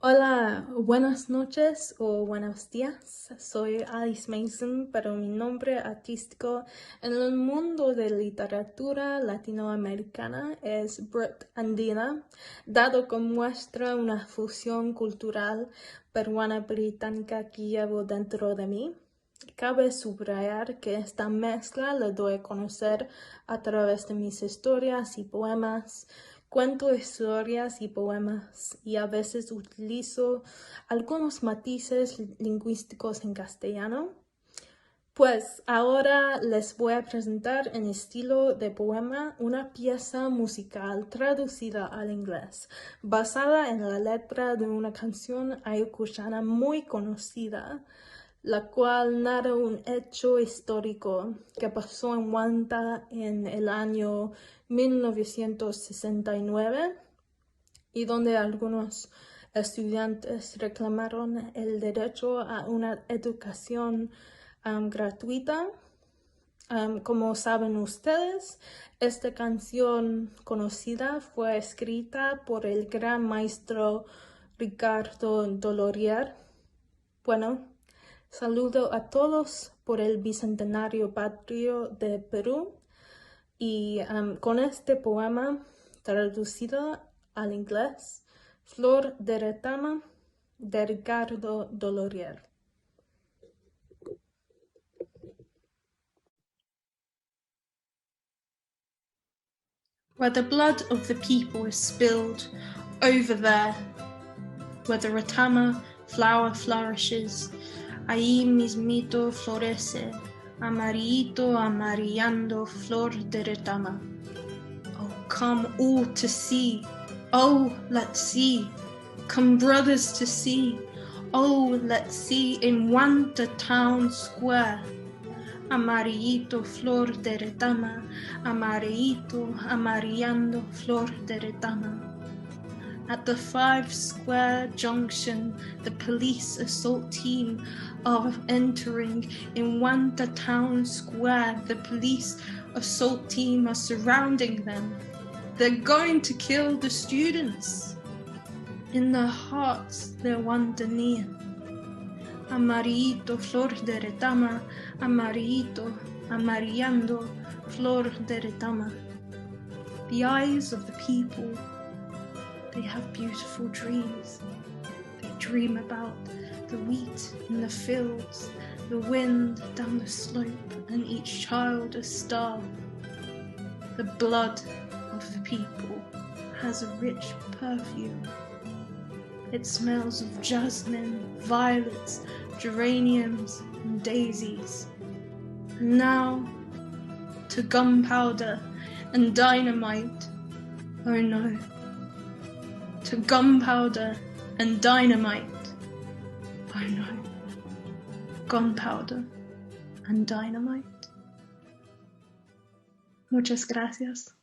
Hola, buenas noches o buenos días. Soy Alice Mason, pero mi nombre artístico en el mundo de literatura latinoamericana es BritAndina, dado que muestra una fusión cultural peruana-británica que llevo dentro de mí. Cabe subrayar que esta mezcla la doy a conocer a través de mis historias y poemas. Cuento historias y poemas y a veces utilizo algunos matices lingüísticos en castellano. Pues ahora les voy a presentar en estilo de poema una pieza musical traducida al inglés, basada en la letra de una canción ayacuchana muy conocida, la cual narra un hecho histórico que pasó en Huanta en el año 1969 y donde algunos estudiantes reclamaron el derecho a una educación gratuita. Como saben ustedes, esta canción conocida fue escrita por el gran maestro Ricardo Dolorier. Bueno, saludo a todos por el bicentenario patrio de Perú y con este poema traducido al inglés, Flor de Retama, de Ricardo Dolorier. Where the blood of the people is spilled, over there, where the retama flower flourishes, ahí mismito florece, amarillito amarillando flor de retama. Oh, come all to see, oh, let's see, come brothers to see, oh, let's see in Huanta town square. Amarillito flor de retama, amarillito amarillando flor de retama. At the 5 Square Junction, the police assault team are entering in Huanta town square. The police assault team are surrounding them. They're going to kill the students. In their hearts, they're wondering. Amarillito, flor de retama, amarillito, amarillando, flor de retama. The eyes of the people, they have beautiful dreams. They dream about the wheat in the fields, the wind down the slope, and each child a star. The blood of the people has a rich perfume. It smells of jasmine, violets, geraniums, and daisies. And now, to gunpowder and dynamite. Oh no. To gunpowder and dynamite. Oh no. Gunpowder and dynamite. Muchas gracias.